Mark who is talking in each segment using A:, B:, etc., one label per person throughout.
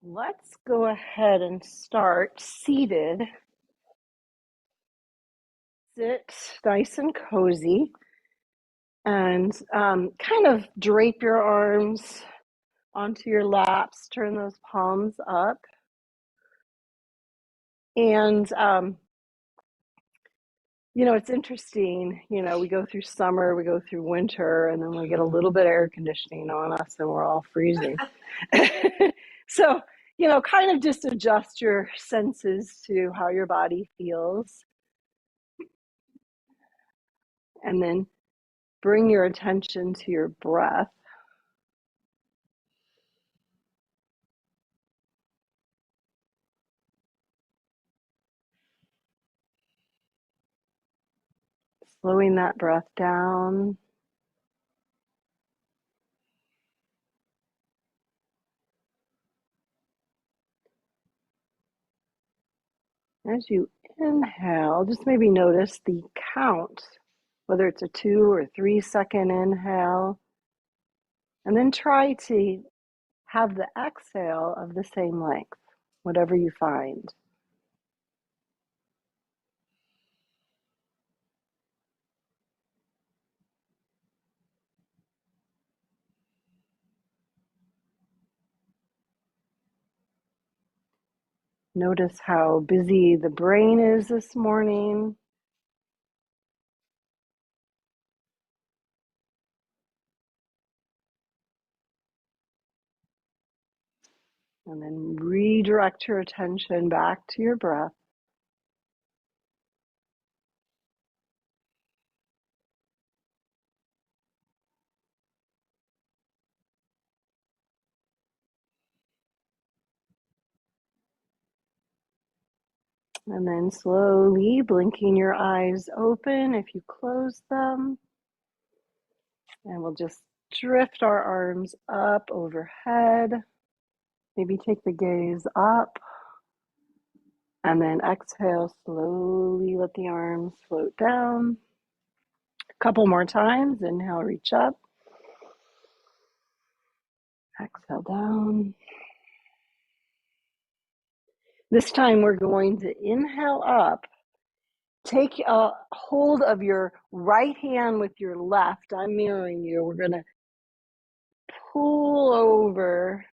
A: Let's go ahead and start seated. Sit nice and cozy and kind of drape your arms onto your laps, turn those palms up. And, it's interesting, we go through summer, we go through winter, and then we get a little bit of air conditioning on us and we're all freezing. So, kind of just adjust your senses to how your body feels. And then bring your attention to your breath. Slowing that breath down. As you inhale, just maybe notice the count, whether it's a 2 or 3 second inhale, and then try to have the exhale of the same length, whatever you find. Notice how busy the brain is this morning. And then redirect your attention back to your breath. And then slowly blinking your eyes open if you close them. And we'll just drift our arms up overhead. Maybe take the gaze up. And then exhale, slowly let the arms float down. A couple more times. Inhale, reach up. Exhale down. This time we're going to inhale up. Take a hold of your right hand with your left. I'm mirroring you. We're going to pull over,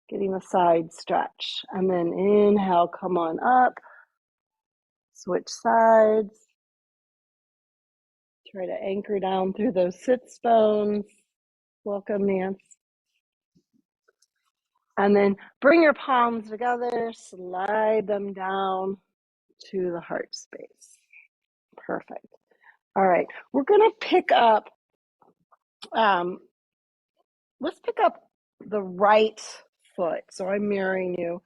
A: getting a side stretch. And then inhale, come on up. Switch sides. Try to anchor down through those sits bones. Welcome, Nance. And then bring your palms together, slide them down to the heart space. Perfect. All right, we're going to pick up, let's pick up the right foot. So I'm mirroring you,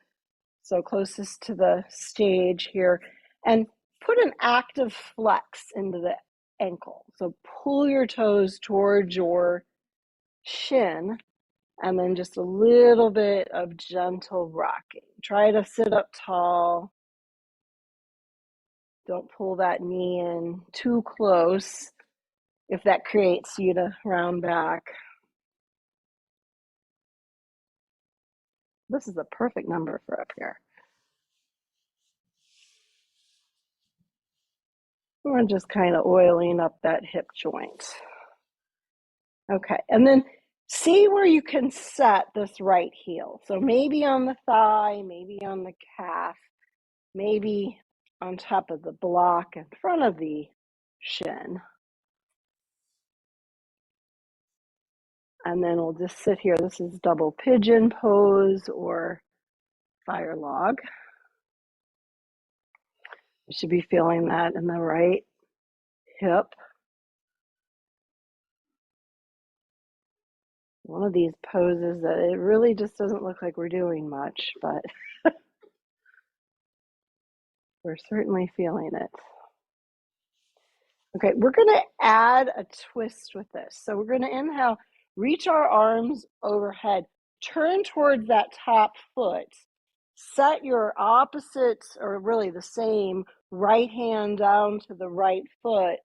A: so closest to the stage here, and put an active flex into the ankle. So pull your toes towards your shin, and then just a little bit of gentle rocking. Try to sit up tall. Don't pull that knee in too close if that creates you to round back. This is a perfect number for up here. We're just kind of oiling up that hip joint. Okay, and then see where you can set this right heel. So maybe on the thigh, maybe on the calf, maybe on top of the block in front of the shin. And then we'll just sit here. This is double pigeon pose or fire log. You should be feeling that in the right hip. One of these poses that it really just doesn't look like we're doing much, but we're certainly feeling it. Okay, we're going to add a twist with this. So we're going to inhale, reach our arms overhead, turn towards that top foot, set your opposite, or really the same, right hand down to the right foot,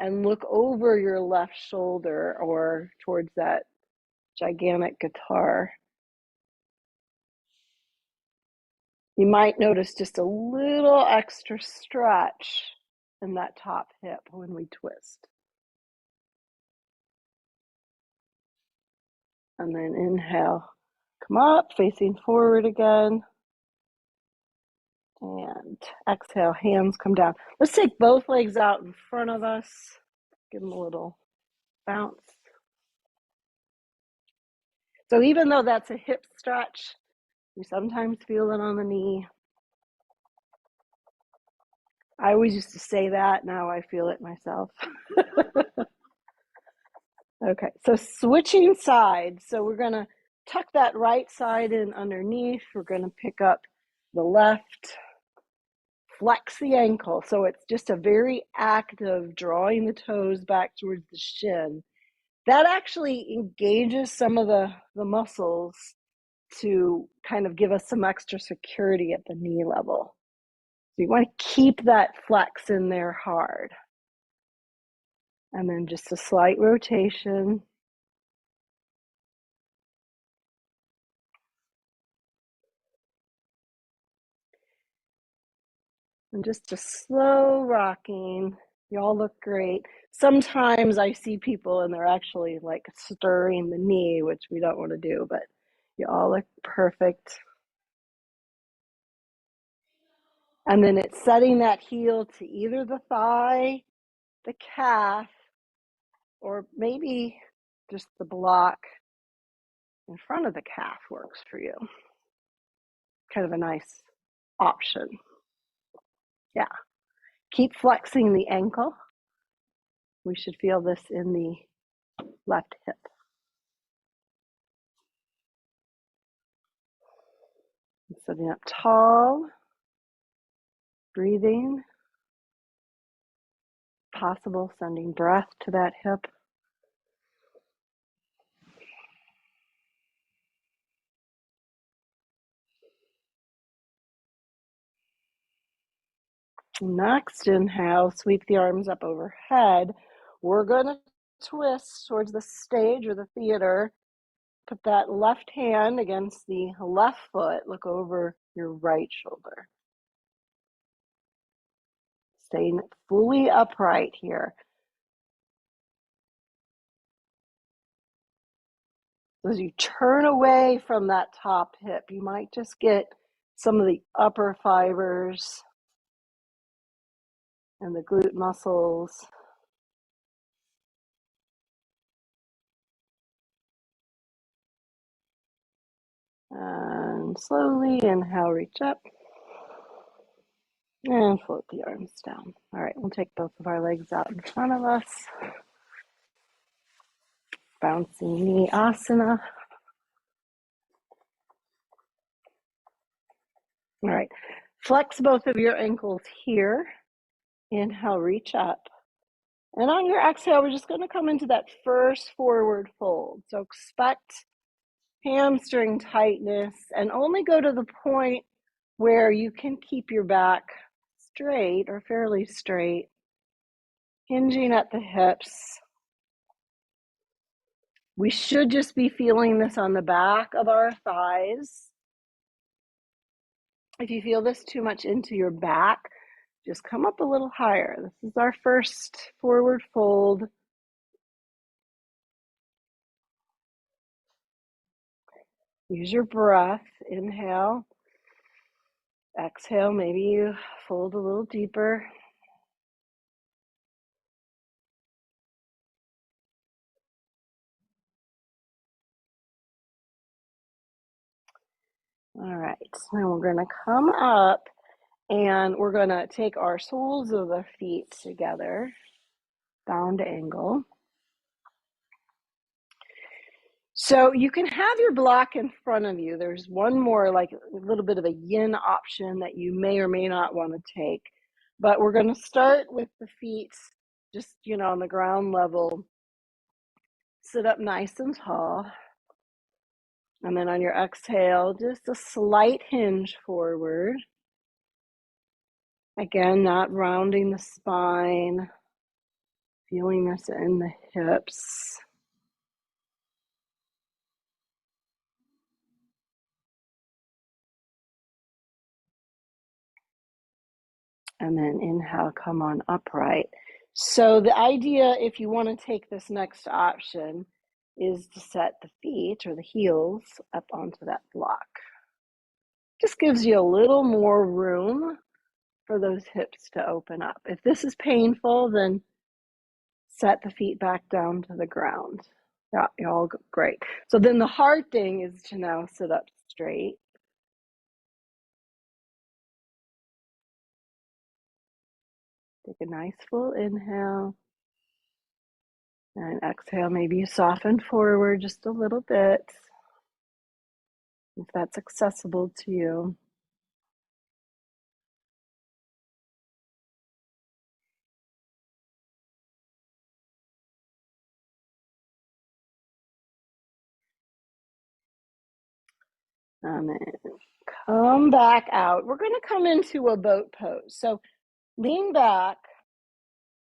A: and look over your left shoulder or towards that gigantic guitar. You might notice just a little extra stretch in that top hip when we twist. And then inhale, come up, facing forward again. And exhale, hands come down. Let's take both legs out in front of us. Give them a little bounce. So even though that's a hip stretch, you sometimes feel it on the knee. I always used to say that. Now I feel it myself. Okay, so switching sides. So we're going to tuck that right side in underneath. We're going to pick up the left, flex the ankle. So it's just a very active drawing the toes back towards the shin. That actually engages some of the muscles to kind of give us some extra security at the knee level. So you want to keep that flex in there hard. And then just a slight rotation. And just a slow rocking. Y'all look great. Sometimes I see people and they're actually like stirring the knee, which we don't want to do, but you all look perfect. And then it's setting that heel to either the thigh, the calf, or maybe just the block in front of the calf works for you. Kind of a nice option. Yeah. Keep flexing the ankle. We should feel this in the left hip. Sitting up tall, breathing. Possible, sending breath to that hip. Next, inhale, sweep the arms up overhead. We're going to twist towards the stage or the theater. Put that left hand against the left foot. Look over your right shoulder. Staying fully upright here. As you turn away from that top hip, you might just get some of the upper fibers and the glute muscles. And slowly inhale, reach up. And float the arms down. All right, we'll take both of our legs out in front of us. Bouncing knee asana. All right, flex both of your ankles here. Inhale, reach up. And on your exhale, we're just going to come into that first forward fold. So expect hamstring tightness and only go to the point where you can keep your back straight or fairly straight, hinging at the hips. We should just be feeling this on the back of our thighs. If you feel this too much into your back, just come up a little higher. This is our first forward fold. Use your breath. Inhale. Exhale. Maybe you fold a little deeper. All right. Now we're going to come up and we're going to take our soles of the feet together, bound angle. So you can have your block in front of you. There's one more, like a little bit of a yin option that you may or may not want to take. But we're going to start with the feet just, on the ground level. Sit up nice and tall. And then on your exhale, just a slight hinge forward. Again, not rounding the spine. Feeling this in the hips. And then inhale, come on upright. So the idea, if you want to take this next option, is to set the feet or the heels up onto that block. Just gives you a little more room for those hips to open up. If this is painful, then set the feet back down to the ground. Yeah, you're all great. So then the hard thing is to now sit up straight. Take a nice full inhale. And exhale, maybe you soften forward just a little bit, if that's accessible to you. And then come back out. We're going to come into a boat pose. So lean back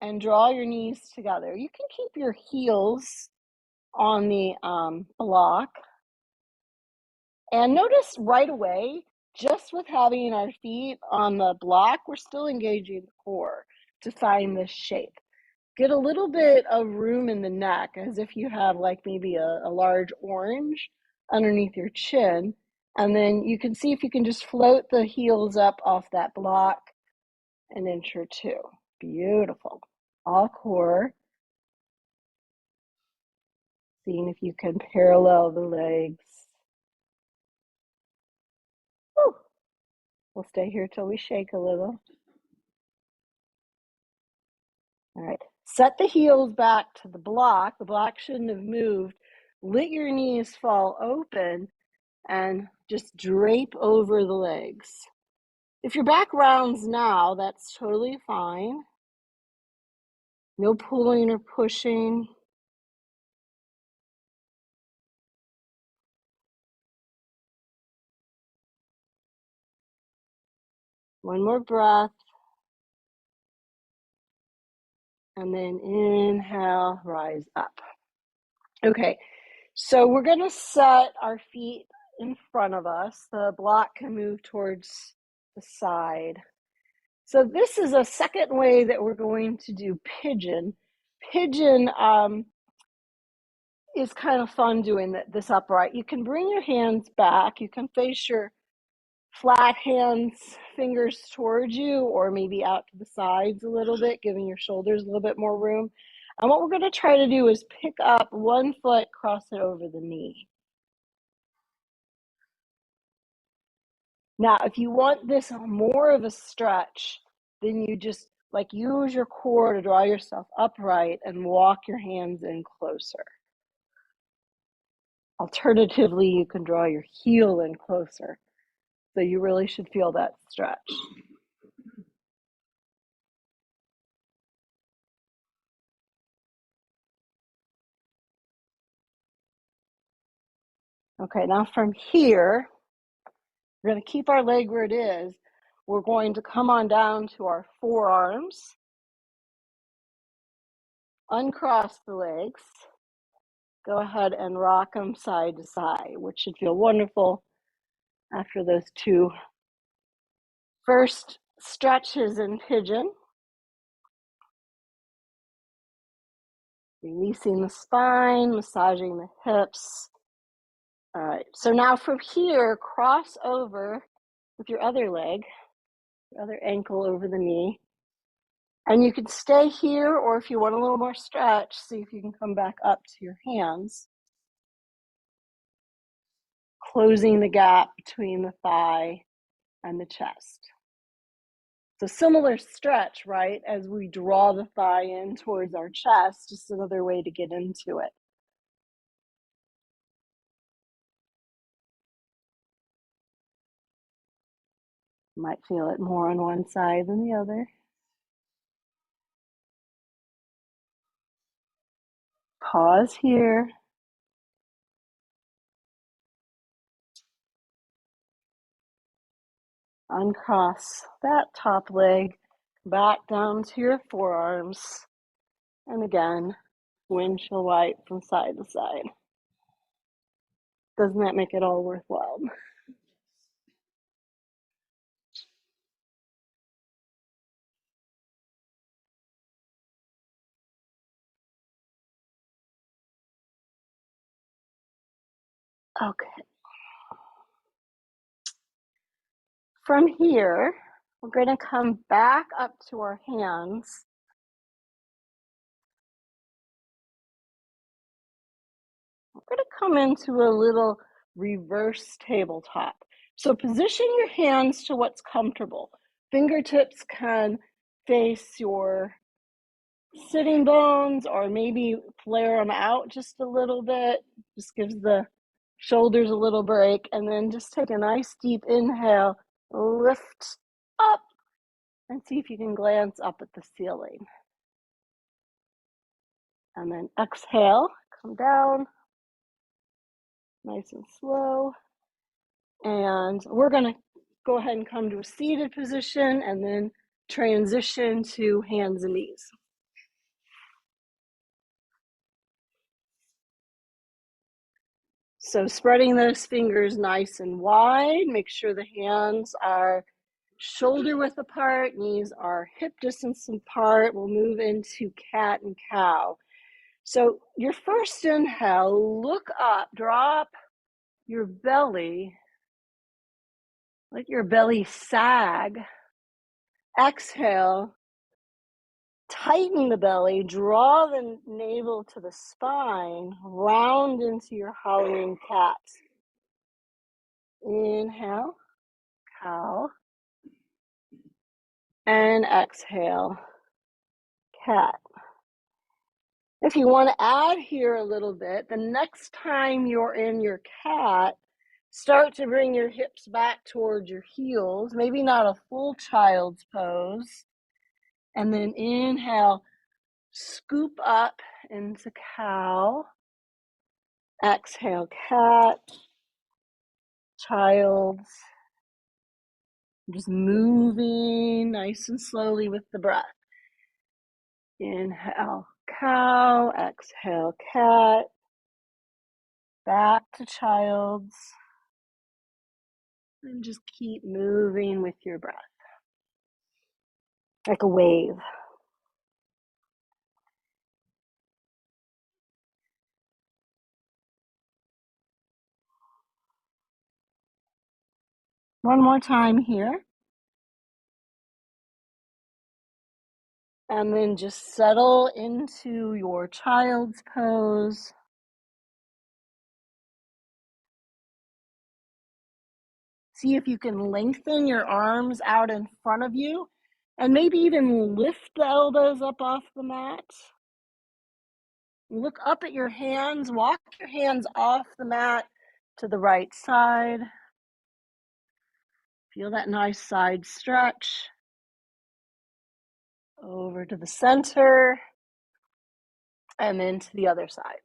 A: and draw your knees together. You can keep your heels on the block. And notice right away, just with having our feet on the block, we're still engaging the core to find this shape. Get a little bit of room in the neck, as if you have like maybe a large orange underneath your chin. And then you can see if you can just float the heels up off that block an inch or two. Beautiful. All core. Seeing if you can parallel the legs. Woo. We'll stay here till we shake a little. All right. Set the heels back to the block. The block shouldn't have moved. Let your knees fall open and just drape over the legs. If your back rounds now, that's totally fine. No pulling or pushing. One more breath. And then inhale, rise up. Okay, so we're going to set our feet in front of us. The block can move towards the side. So this is a second way that we're going to do pigeon. Pigeon is kind of fun doing this upright. You can bring your hands back. You can face your flat hands, fingers towards you, or maybe out to the sides a little bit, giving your shoulders a little bit more room. And what we're going to try to do is pick up one foot, cross it over the knee. Now, if you want this more of a stretch, then you just like use your core to draw yourself upright and walk your hands in closer. Alternatively, you can draw your heel in closer. So you really should feel that stretch. Okay, now from here, we're going to keep our leg where it is. We're going to come on down to our forearms, uncross the legs, go ahead and rock them side to side, which should feel wonderful after those two first stretches in pigeon. Releasing the spine, massaging the hips. All right, so now from here, cross over with your other leg, your other ankle over the knee. And you can stay here, or if you want a little more stretch, see if you can come back up to your hands, closing the gap between the thigh and the chest. So similar stretch, right, as we draw the thigh in towards our chest, just another way to get into it. You might feel it more on one side than the other. Pause here. Uncross that top leg, back down to your forearms. And again, windshield wipe from side to side. Doesn't that make it all worthwhile? Okay. From here, we're going to come back up to our hands. We're going to come into a little reverse tabletop. So position your hands to what's comfortable. Fingertips can face your sitting bones, or maybe flare them out just a little bit. Just gives the shoulders a little break. And then just take a nice deep inhale, lift up, and see if you can glance up at the ceiling. And then exhale, come down, nice and slow. And we're going to go ahead and come to a seated position and then transition to hands and knees. So spreading those fingers nice and wide, make sure the hands are shoulder width apart, knees are hip distance apart. We'll move into cat and cow. So your first inhale, look up, drop your belly, let your belly sag. Exhale, tighten the belly, draw the navel to the spine, round into your howling cat. Inhale, cow, and exhale, cat. If you want to add here a little bit, the next time you're in your cat, start to bring your hips back towards your heels, maybe not a full child's pose. And then inhale, scoop up into cow. Exhale, cat, child's. Just moving nice and slowly with the breath. Inhale, cow. Exhale, cat. Back to child's. And just keep moving with your breath. Like a wave. One more time here. And then just settle into your child's pose. See if you can lengthen your arms out in front of you and maybe even lift the elbows up off the mat. Look up at your hands, walk your hands off the mat to the right side. Feel that nice side stretch. Over to the center and then to the other side.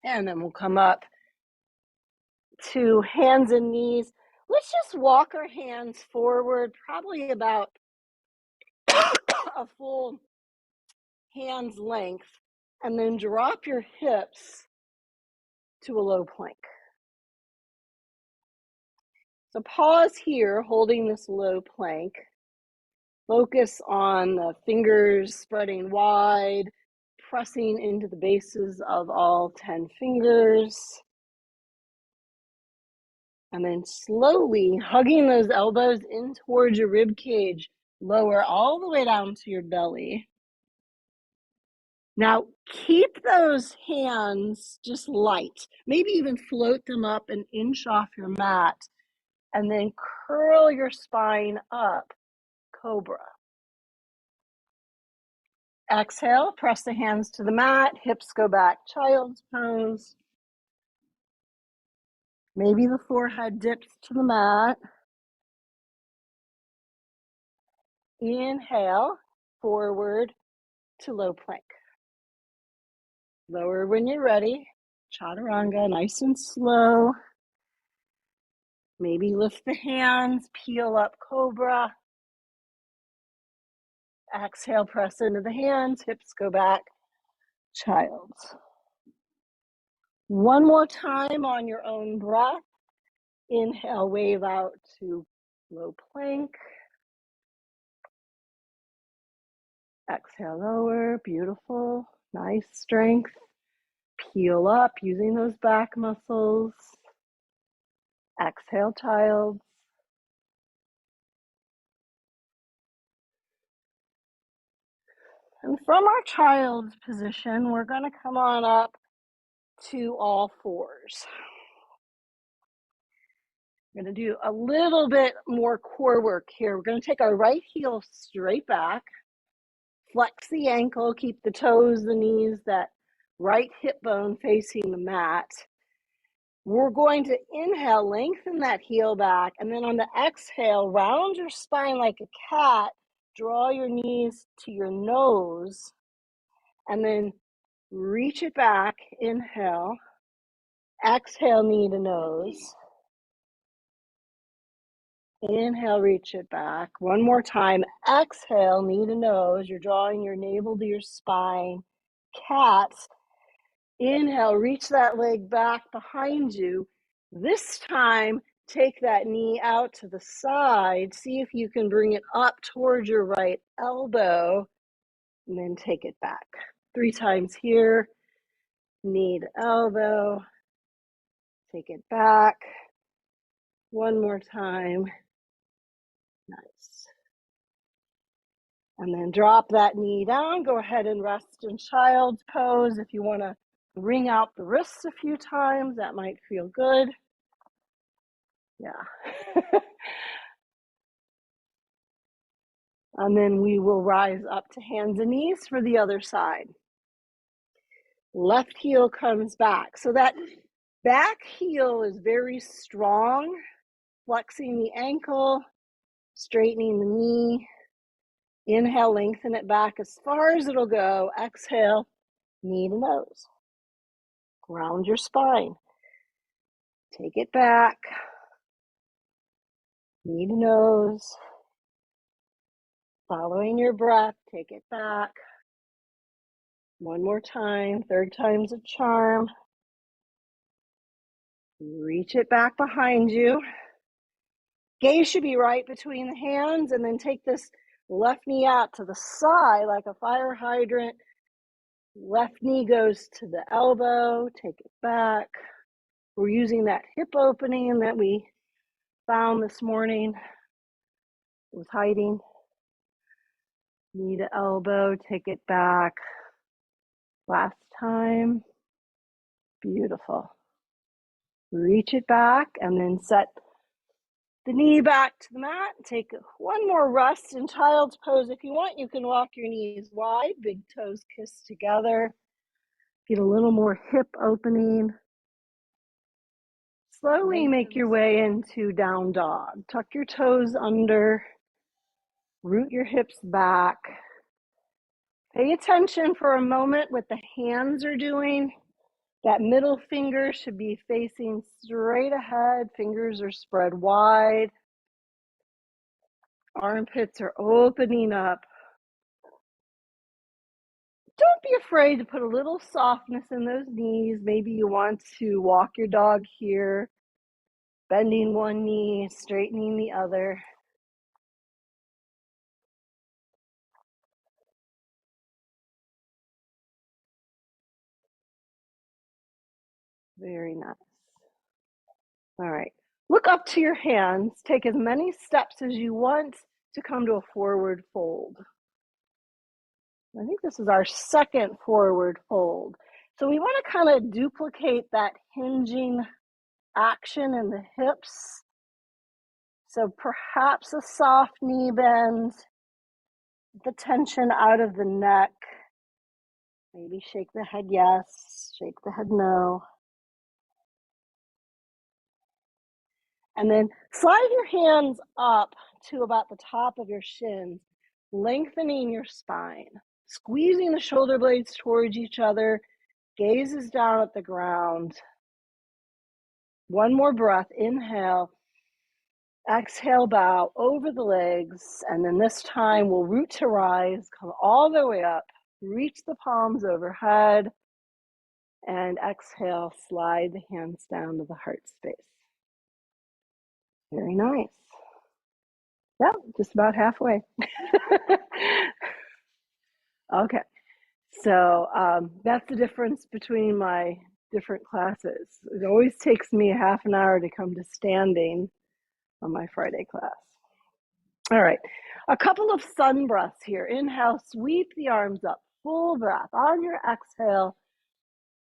A: And then we'll come up to hands and knees. Let's just walk our hands forward, probably about a full hand's length, and then drop your hips to a low plank. So pause here, holding this low plank. Focus on the fingers spreading wide, pressing into the bases of all 10 fingers. And then slowly hugging those elbows in towards your rib cage, lower all the way down to your belly. Now, keep those hands just light. Maybe even float them up an inch off your mat. And then curl your spine up, cobra. Exhale, press the hands to the mat, hips go back, child's pose. Maybe the forehead dips to the mat. Inhale, forward to low plank. Lower when you're ready. Chaturanga, nice and slow. Maybe lift the hands, peel up cobra. Exhale, press into the hands, hips go back, child's. One more time on your own breath. Inhale, wave out to low plank. Exhale, lower. Beautiful. Nice strength. Peel up using those back muscles. Exhale, child. And from our child's position, we're going to come on up to all fours. We're going to do a little bit more core work here. We're going to take our right heel straight back, flex the ankle, keep the toes, the knees, that right hip bone facing the mat. We're going to inhale, lengthen that heel back, and then on the exhale, round your spine like a cat, draw your knees to your nose, and then reach it back, inhale, exhale, knee to nose. Inhale, reach it back. One more time. Exhale, knee to nose. You're drawing your navel to your spine. Cat. Inhale, reach that leg back behind you. This time, take that knee out to the side. See if you can bring it up towards your right elbow, and then take it back. 3 times here. Knee to elbow. Take it back. One more time. Nice. And then drop that knee down. Go ahead and rest in child's pose. If you want to wring out the wrists a few times, that might feel good. Yeah. And then we will rise up to hands and knees for the other side. Left heel comes back. So that back heel is very strong, flexing the ankle, straightening the knee. Inhale, lengthen it back as far as it'll go. Exhale, knee to nose. Ground your spine. Take it back. Knee to nose. Following your breath, take it back. One more time. 3rd time's a charm. Reach it back behind you. Gaze should be right between the hands, and then take this left knee out to the side like a fire hydrant. Left knee goes to the elbow. Take it back. We're using that hip opening that we found this morning. It was hiding. Knee to elbow. Take it back. Last time. Beautiful. Reach it back and then set the knee back to the mat. Take one more rest in child's pose. If you want, you can walk your knees wide, big toes kiss together. Get a little more hip opening. Slowly make your way into down dog. Tuck your toes under, root your hips back. Pay attention for a moment what the hands are doing. That middle finger should be facing straight ahead. Fingers are spread wide. Armpits are opening up. Don't be afraid to put a little softness in those knees. Maybe you want to walk your dog here, bending one knee, straightening the other. Very nice. All right. Look up to your hands. Take as many steps as you want to come to a forward fold. I think this is our 2nd forward fold. So we want to kind of duplicate that hinging action in the hips. So perhaps a soft knee bend, the tension out of the neck. Maybe shake the head yes, shake the head no. And then slide your hands up to about the top of your shins, lengthening your spine, squeezing the shoulder blades towards each other, gazes down at the ground. One more breath, inhale. Exhale, bow over the legs, and then this time we'll root to rise, come all the way up, reach the palms overhead, and exhale, slide the hands down to the heart space. Very nice. Yep, just about halfway. Okay, so that's the difference between my different classes. It always takes me a half an hour to come to standing on my Friday class. All right, a couple of sun breaths here. Inhale, sweep the arms up, full breath. On your exhale,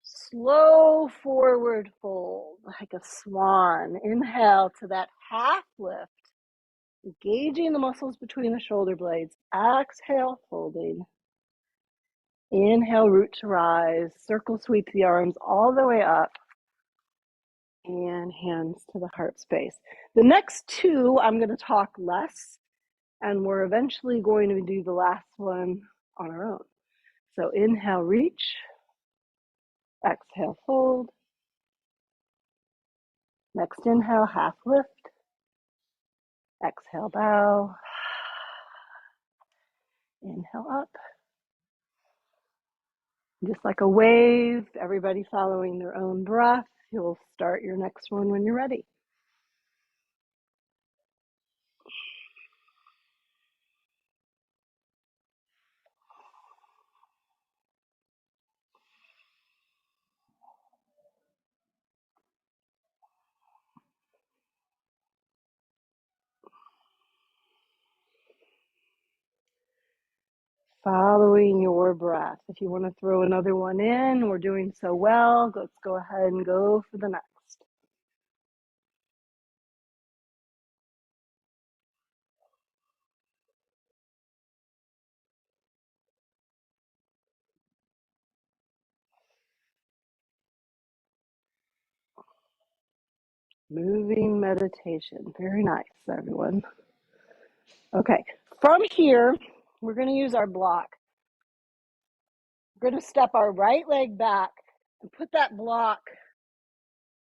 A: slow forward fold like a swan. Inhale to that half lift, engaging the muscles between the shoulder blades. Exhale, folding. Inhale, root to rise. Circle sweep the arms all the way up. And hands to the heart space. The next two, I'm going to talk less, and we're eventually going to do the last one on our own. So inhale, reach. Exhale, fold. Next inhale, half lift. Exhale, bow. Inhale up. Just like a wave, everybody following their own breath. You'll start your next one when you're ready. Following your breath. If you want to throw another one in, we're doing so well. Let's go ahead and go for the next. Moving meditation. Very nice, everyone. Okay, from here, we're going to use our block. We're going to step our right leg back and put that block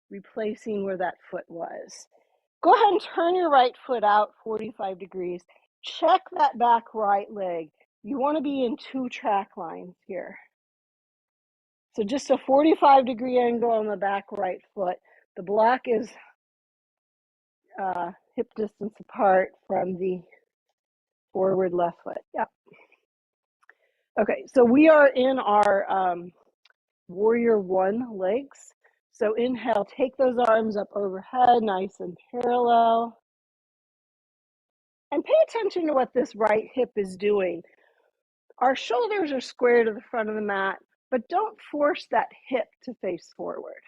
A: replacing where that foot was. Go ahead and turn your right foot out 45 degrees. Check that back right leg. You want to be in 2 track lines here. So just a 45-degree angle on the back right foot. The block is hip distance apart from the forward left foot. Yep. Okay, so we are in our warrior one legs. So inhale, take those arms up overhead, nice and parallel. And pay attention to what this right hip is doing. Our shoulders are square to the front of the mat, but don't force that hip to face forward.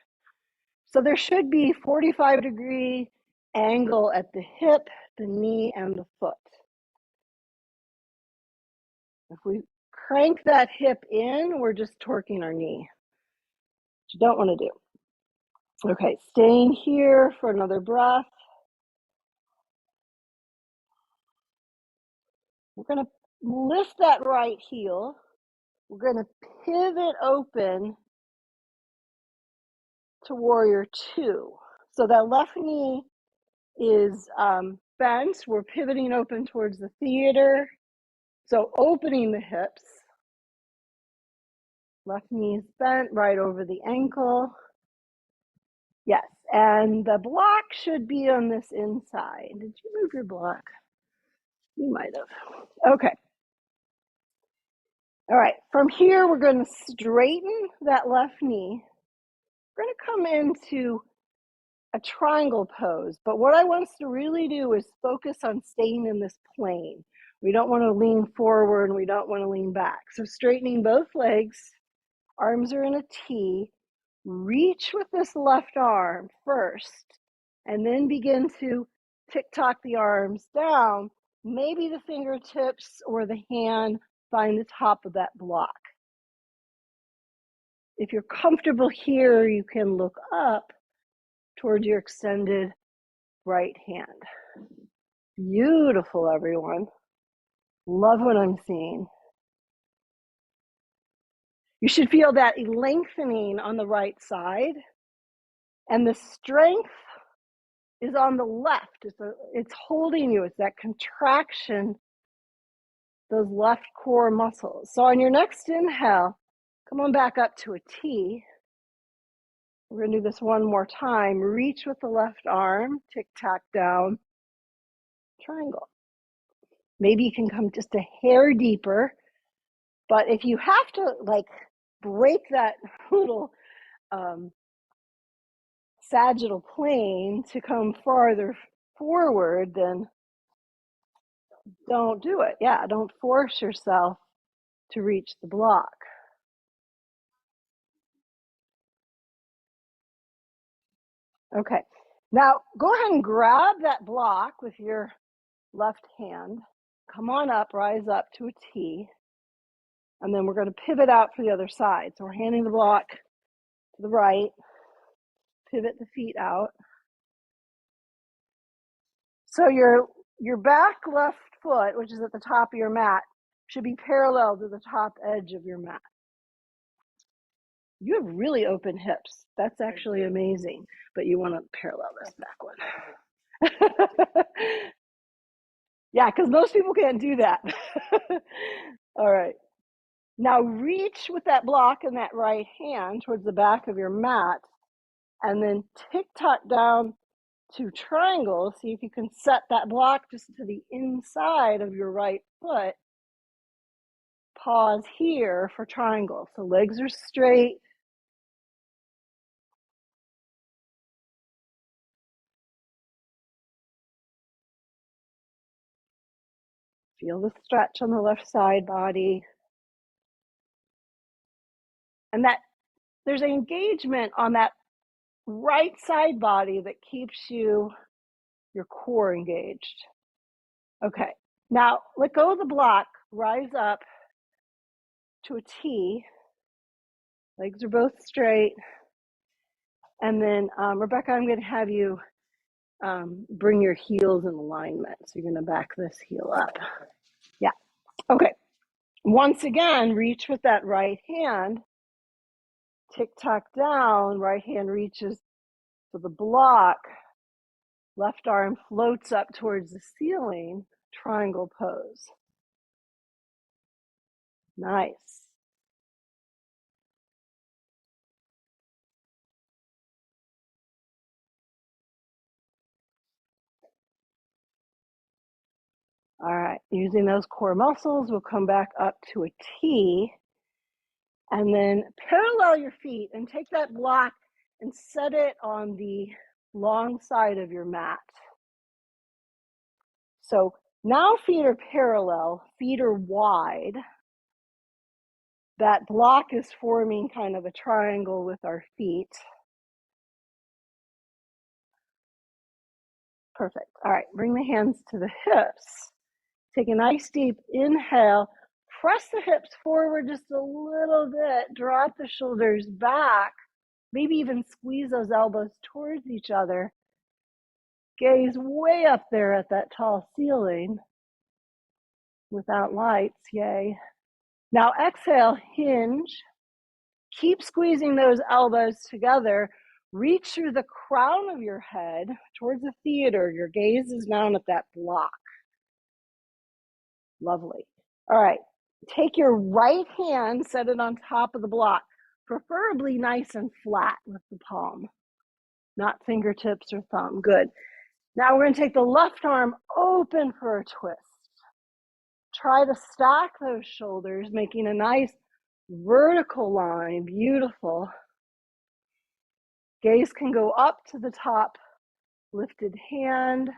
A: So there should be 45-degree angle at the hip, the knee, and the foot. If we crank that hip in, we're just torquing our knee, which you don't want to do. Okay, staying here for another breath. We're going to lift that right heel. We're going to pivot open to warrior two. So that left knee is bent. We're pivoting open towards the theater. So opening the hips. Left knee is bent right over the ankle. Yes, and the block should be on this inside. Did you move your block? You might have. Okay. All right, from here, we're going to straighten that left knee. We're going to come into a triangle pose, but what I want us to really do is focus on staying in this plane. We don't want to lean forward and we don't want to lean back. So straightening both legs, arms are in a T, reach with this left arm first, and then begin to tick-tock the arms down. Maybe the fingertips or the hand find the top of that block. If you're comfortable here, you can look up towards your extended right hand. Beautiful, everyone. Love what I'm seeing. You should feel that lengthening on the right side, and the strength is on the left. It's holding you. It's that contraction, those left core muscles. So on your next inhale, come on back up to a T. We're going to do this one more time. Reach with the left arm, tic-tac down, triangle. Maybe you can come just a hair deeper But if you have to like break that little sagittal plane to come farther forward, then don't do it. Yeah, don't force yourself to reach the block. Okay, now go ahead and grab that block with your left hand. Come on up, rise up to a T. And then we're going to pivot out for the other side. So we're handing the block to the right, pivot the feet out. So your back left foot, which is at the top of your mat, should be parallel to the top edge of your mat. You have really open hips. That's actually amazing, but you want to parallel this back one. Yeah, because most people can't do that. All right. Now reach with that block in that right hand towards the back of your mat, and then tick-tock down to triangle. See if you can set that block just to the inside of your right foot. Pause here for triangle. So legs are straight. Feel the stretch on the left side body. And that there's an engagement on that right side body that keeps your core engaged. Okay, now let go of the block, rise up to a T. Legs are both straight. And then Rebecca, I'm going to have you bring your heels in alignment. So you're going to back this heel up. Yeah. Okay. Once again, reach with that right hand. Tick-tock down. Right hand reaches to the block. Left arm floats up towards the ceiling. Triangle pose. Nice. All right. Using those core muscles, we'll come back up to a T. And then parallel your feet and take that block and set it on the long side of your mat. So now feet are parallel, feet are wide. That block is forming kind of a triangle with our feet. Perfect. All right, bring the hands to the hips. Take a nice deep inhale. Press the hips forward just a little bit. Drop the shoulders back. Maybe even squeeze those elbows towards each other. Gaze way up there at that tall ceiling without lights, yay. Now exhale, hinge. Keep squeezing those elbows together. Reach through the crown of your head towards the theater. Your gaze is down at that block. Lovely. All right, take your right hand, set it on top of the block, preferably nice and flat with the palm, not fingertips or thumb. Good. Now we're going to take the left arm open for a twist. Try to stack those shoulders, making a nice vertical line. Beautiful. Gaze can go up to the top, lifted hand.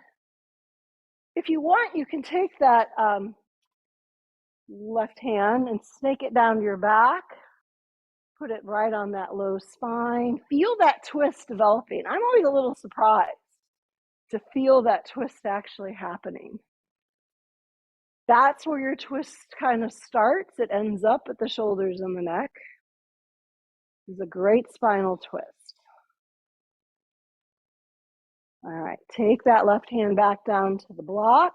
A: If you want, you can take that left hand and snake it down your back. Put it right on that low spine. Feel that twist developing. I'm always a little surprised to feel that twist actually happening. That's where your twist kind of starts. It ends up at the shoulders and the neck. It's a great spinal twist. All right, take that left hand back down to the block.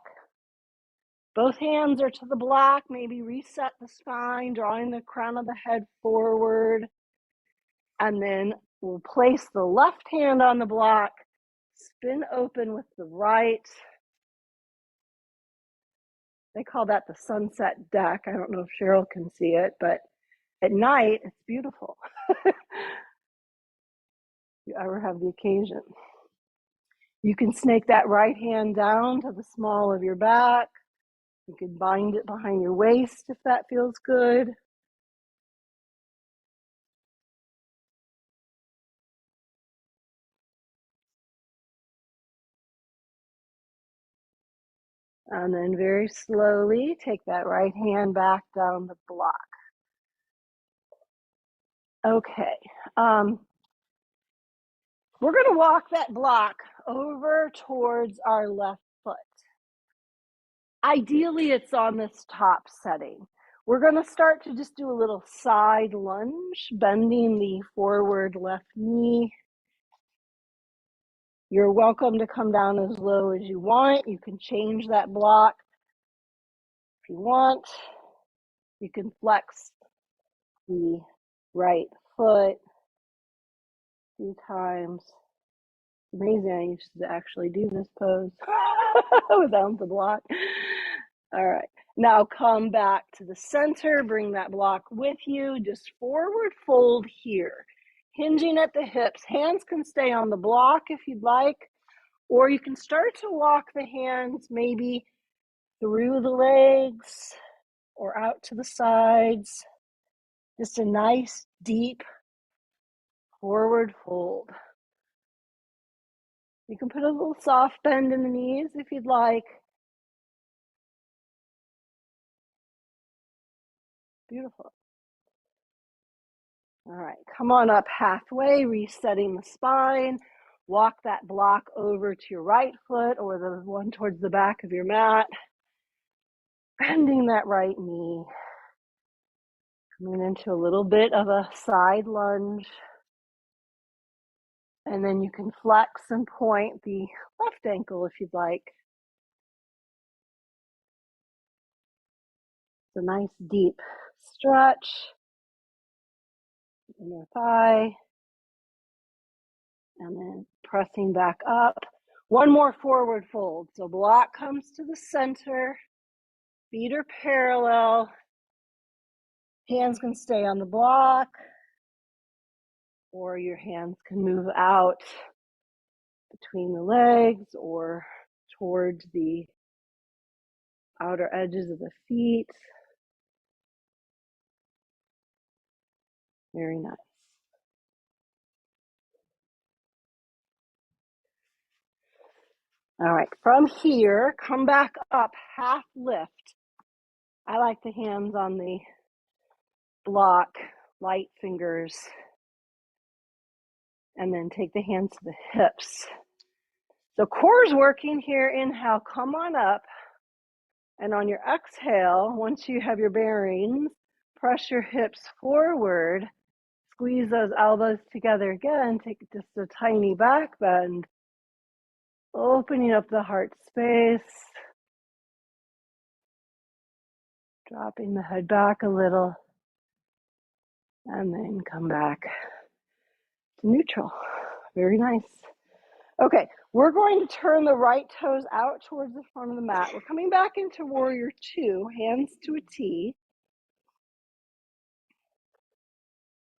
A: Both hands are to the block. Maybe reset the spine, drawing the crown of the head forward. And then we'll place the left hand on the block, spin open with the right. They call that the sunset deck. I don't know if Cheryl can see it, but at night, it's beautiful. If you ever have the occasion. You can snake that right hand down to the small of your back. You can bind it behind your waist if that feels good. And then very slowly take that right hand back down the block. Okay. We're going to walk that block over towards our left foot. Ideally, it's on this top setting. We're going to start to just do a little side lunge, bending the forward left knee. You're welcome to come down as low as you want. You can change that block if you want. You can flex the right foot a few times. It's amazing I used to actually do this pose without the block. All right, now come back to the center, bring that block with you, just forward fold here, hinging at the hips. Hands can stay on the block if you'd like, or you can start to walk the hands maybe through the legs or out to the sides. Just a nice deep forward fold. You can put a little soft bend in the knees if you'd like. Beautiful. All right, come on up halfway, resetting the spine. Walk that block over to your right foot or the one towards the back of your mat. Bending that right knee. Coming into a little bit of a side lunge. And then you can flex and point the left ankle if you'd like. It's a nice deep stretch. Inner thigh. And then pressing back up. One more forward fold. So block comes to the center. Feet are parallel. Hands can stay on the block, or your hands can move out between the legs or towards the outer edges of the feet. Very nice. All right, from here, come back up, half lift. I like the hands on the block, light fingers, and then take the hands to the hips. So core's working here. Inhale, come on up. And on your exhale, once you have your bearings, press your hips forward, squeeze those elbows together again, take just a tiny back bend, opening up the heart space, dropping the head back a little, and then come back to neutral. Very nice. Okay, we're going to turn the right toes out towards the front of the mat. We're coming back into warrior two, hands to a T.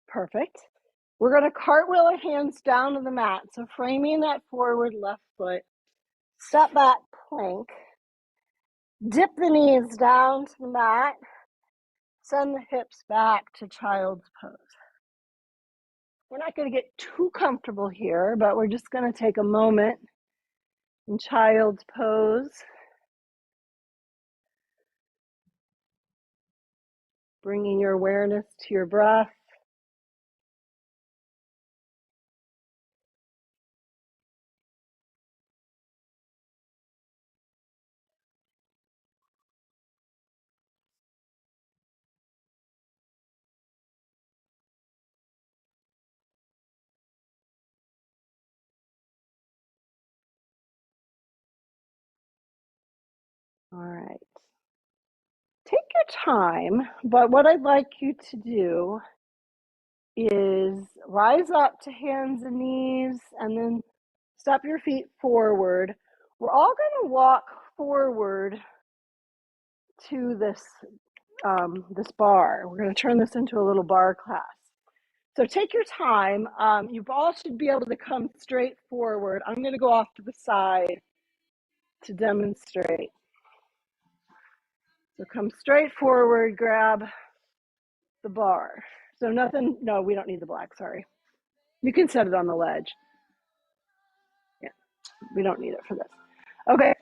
A: Perfect. We're going to cartwheel our hands down to the mat. So framing that forward left foot, step back plank, dip the knees down to the mat, send the hips back to child's pose. We're not going to get too comfortable here, but we're just going to take a moment in child's pose. Bringing your awareness to your breath. All right. Take your time, but what I'd like you to do is rise up to hands and knees and then step your feet forward. We're all going to walk forward to this bar. We're going to turn this into a little bar class. So take your time. You all should be able to come straight forward. I'm going to go off to the side to demonstrate. So come straight forward, grab the bar. So nothing, no, we don't need the black, sorry. You can set it on the ledge. Yeah, we don't need it for this. Okay,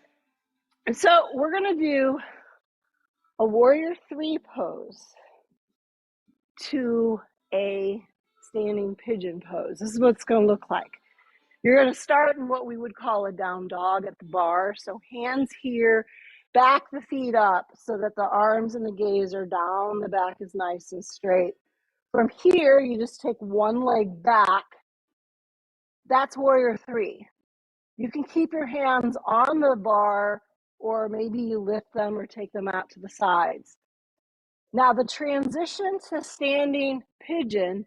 A: So we're going to do a warrior three pose to a standing pigeon pose. This is what it's going to look like. You're going to start in what we would call a down dog at the bar. So hands here, back the feet up so that the arms and the gaze are down. The back is nice and straight. From here, you just take one leg back. That's warrior three. You can keep your hands on the bar, or maybe you lift them or take them out to the sides. Now, the transition to standing pigeon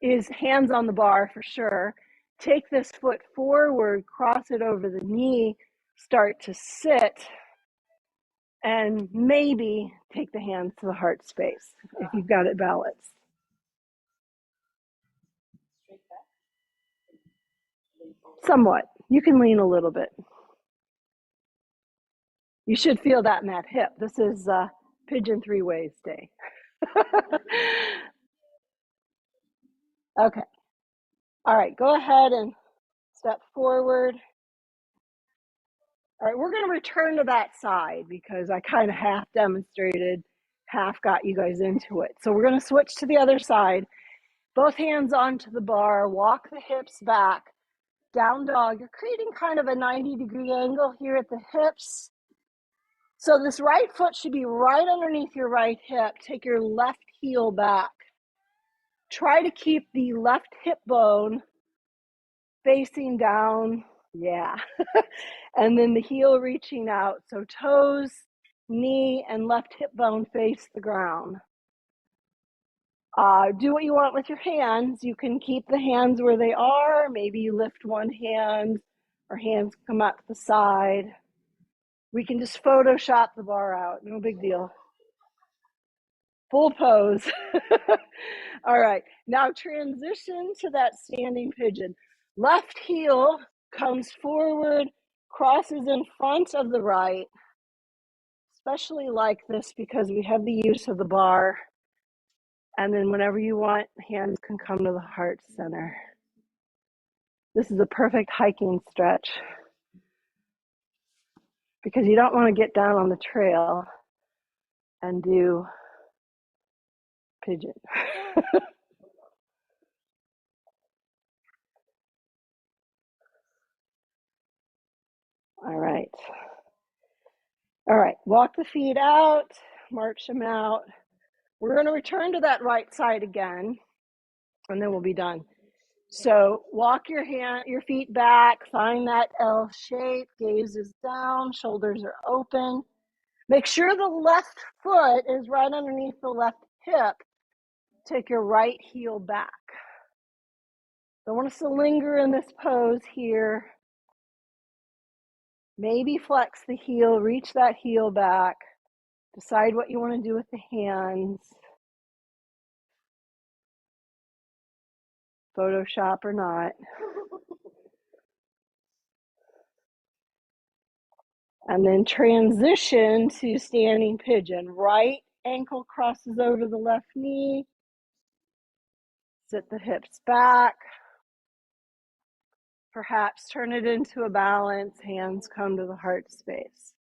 A: is hands on the bar for sure. Take this foot forward, cross it over the knee, start to sit, and maybe take the hands to the heart space if you've got it balanced. Somewhat. You can lean a little bit. You should feel that in that hip. This is Pigeon Three Ways Day. Okay. All right, go ahead and step forward. All right, we're going to return to that side because I kind of half demonstrated, half got you guys into it. So we're going to switch to the other side. Both hands onto the bar, walk the hips back, down dog. You're creating kind of a 90-degree angle here at the hips. So this right foot should be right underneath your right hip. Take your left heel back. Try to keep the left hip bone facing down. Yeah. And then the heel reaching out. So toes, knee, and left hip bone face the ground. Do what you want with your hands. You can keep the hands where they are. Maybe you lift one hand or hands come out to the side. We can just Photoshop the bar out. No big deal. Full pose. All right. Now transition to that standing pigeon. Left heel comes forward, crosses in front of the right. Especially like this because we have the use of the bar. And then whenever you want, hands can come to the heart center. This is a perfect hiking stretch because you don't want to get down on the trail and do pigeon. All right. All right, walk the feet out, march them out. We're going to return to that right side again, and then we'll be done. So walk your feet back, find that L shape, gaze is down, shoulders are open. Make sure the left foot is right underneath the left hip. Take your right heel back. Don't want us to linger in this pose here. Maybe flex the heel, reach that heel back. Decide what you want to do with the hands. Photoshop or not. And then transition to standing pigeon. Right ankle crosses over the left knee. Sit the hips back. Perhaps turn it into a balance. Hands come to the heart space.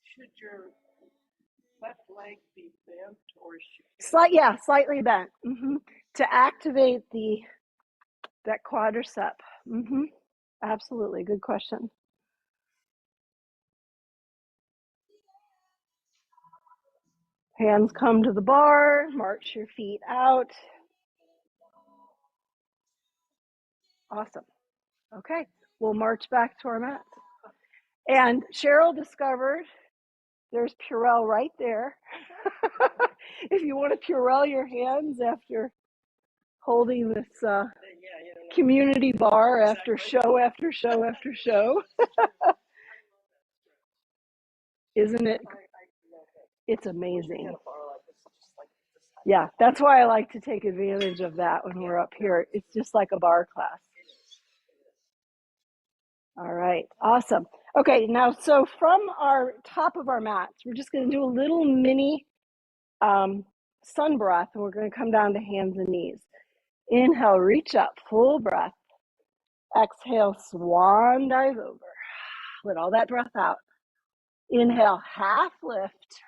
B: Should your left leg be bent or
A: slightly bent to activate that quadricep. Absolutely, good question. Hands come to the bar, march your feet out. Awesome. Okay, we'll march back to our mats. And Cheryl discovered there's Purell right there. If you want to Purell your hands after holding this community bar after show after show after show. Isn't it? It's amazing. Yeah, that's why I like to take advantage of that when we're up here. It's just like a bar class. All right, awesome. Okay, now so from our top of our mats, we're just going to do a little mini sun breath, and we're going to come down to hands and knees. Inhale, reach up, full breath. Exhale, swan dive over. Let all that breath out. Inhale, half lift.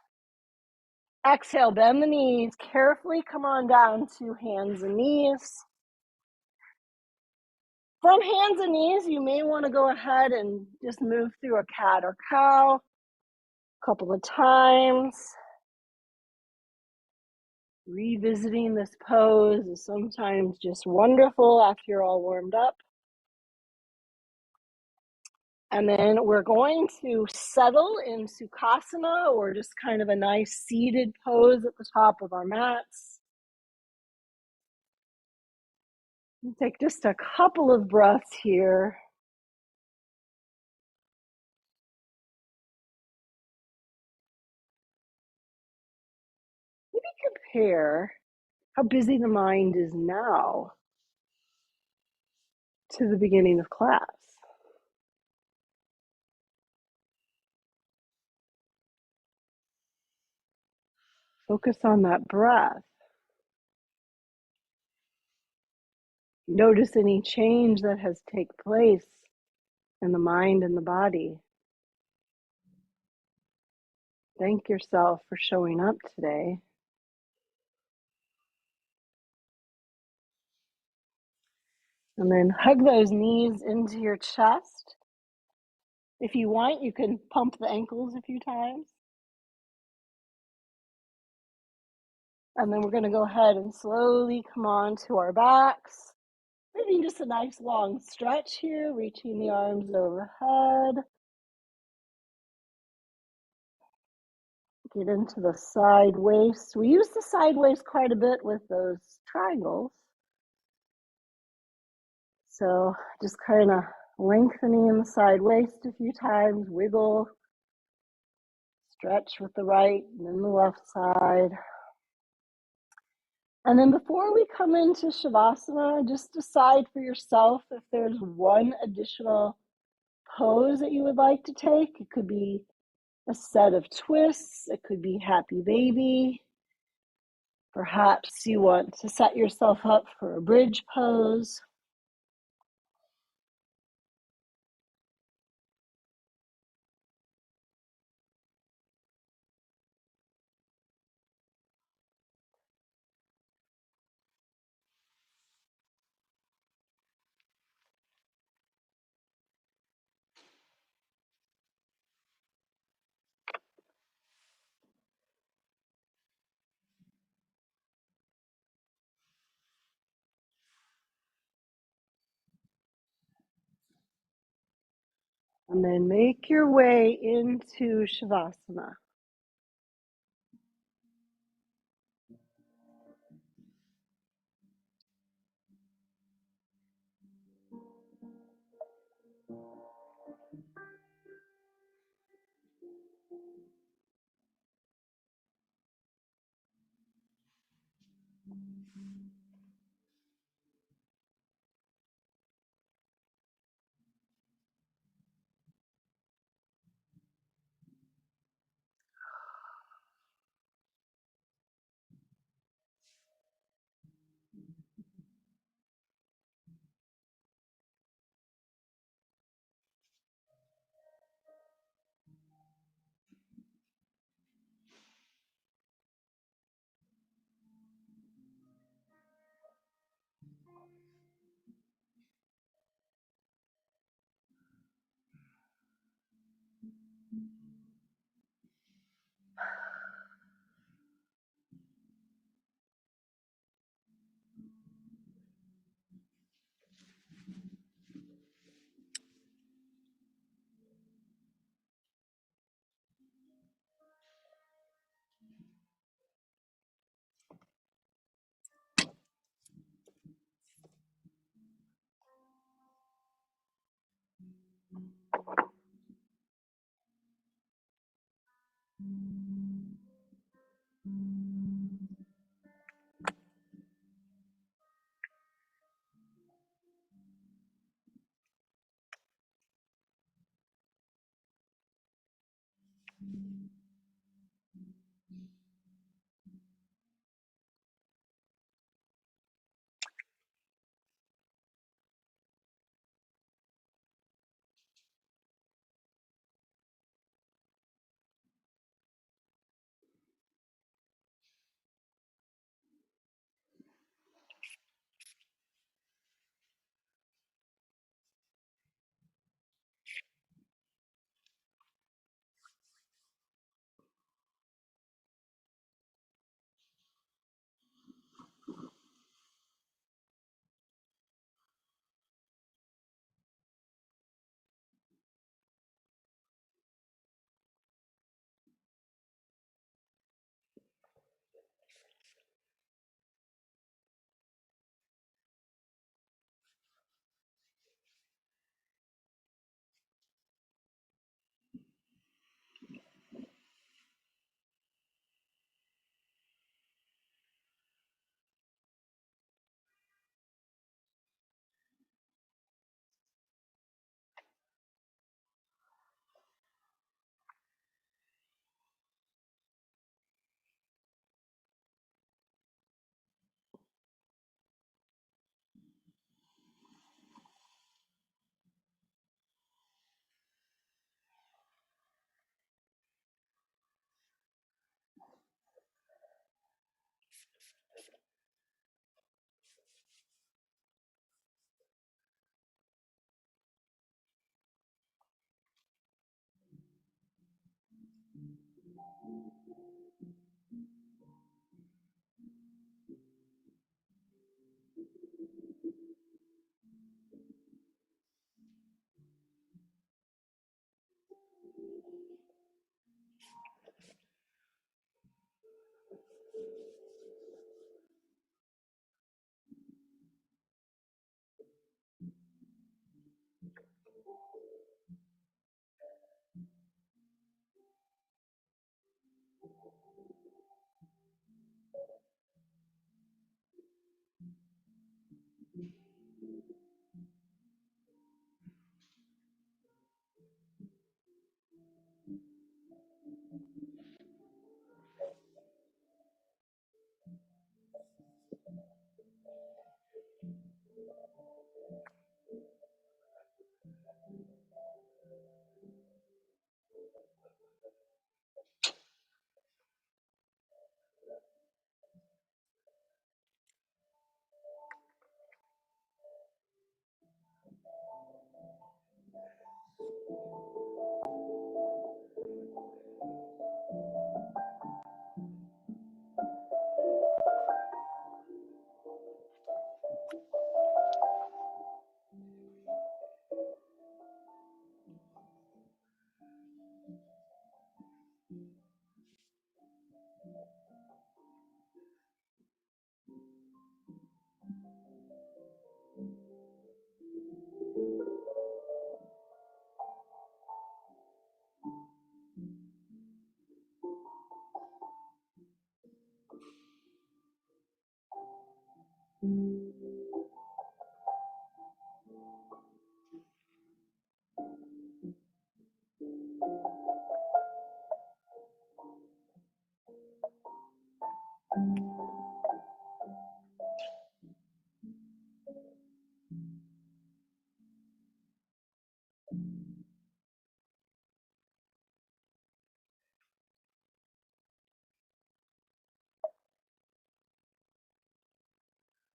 A: Exhale, bend the knees. Carefully come on down to hands and knees. From hands and knees, you may want to go ahead and just move through a cat or cow a couple of times. Revisiting this pose is sometimes just wonderful after you're all warmed up. And then we're going to settle in Sukhasana, or just kind of a nice seated pose at the top of our mats. Take just a couple of breaths here. Maybe compare how busy the mind is now to the beginning of class. Focus on that breath. Notice any change that has taken place in the mind and the body. Thank yourself for showing up today. And then hug those knees into your chest. If you want, you can pump the ankles a few times. And then we're going to go ahead and slowly come on to our backs. Maybe just a nice long stretch here, reaching the arms overhead. Get into the side waist. We use the side waist quite a bit with those triangles. So just kind of lengthening in the side waist a few times, wiggle, stretch with the right and then the left side. And then before we come into Shavasana, just decide for yourself if there's one additional pose that you would like to take. It could be a set of twists. It could be happy baby. Perhaps you want to set yourself up for a bridge pose. And then make your way into Shavasana.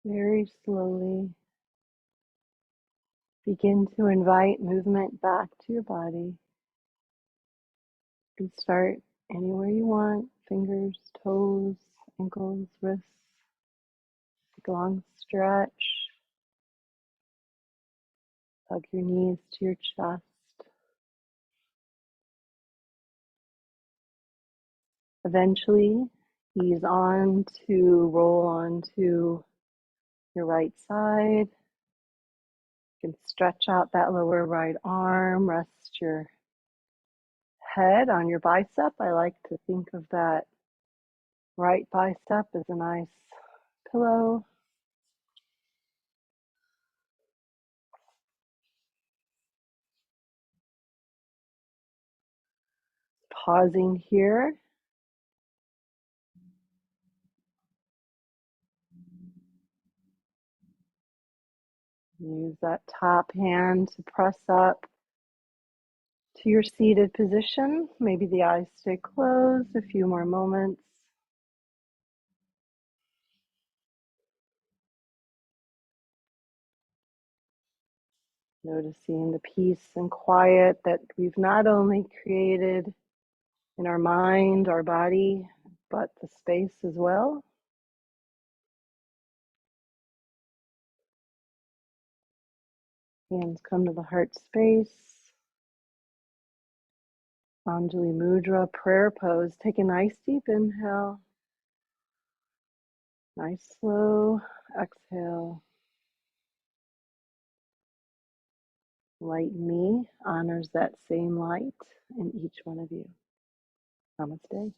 A: Very slowly begin to invite movement back to your body. You can start anywhere you want, fingers, toes, ankles, wrists. Take a long stretch. Hug your knees to your chest. Eventually, ease on to roll onto your right side. You can stretch out that lower right arm, rest your head on your bicep. I like to think of that right bicep as a nice pillow. Pausing here. Use that top hand to press up to your seated position. Maybe the eyes stay closed a few more moments. Noticing the peace and quiet that we've not only created in our mind, our body, but the space as well. Hands come to the heart space. Anjali Mudra, prayer pose. Take a nice deep inhale. Nice slow exhale. Light in me honors that same light in each one of you. Namaste.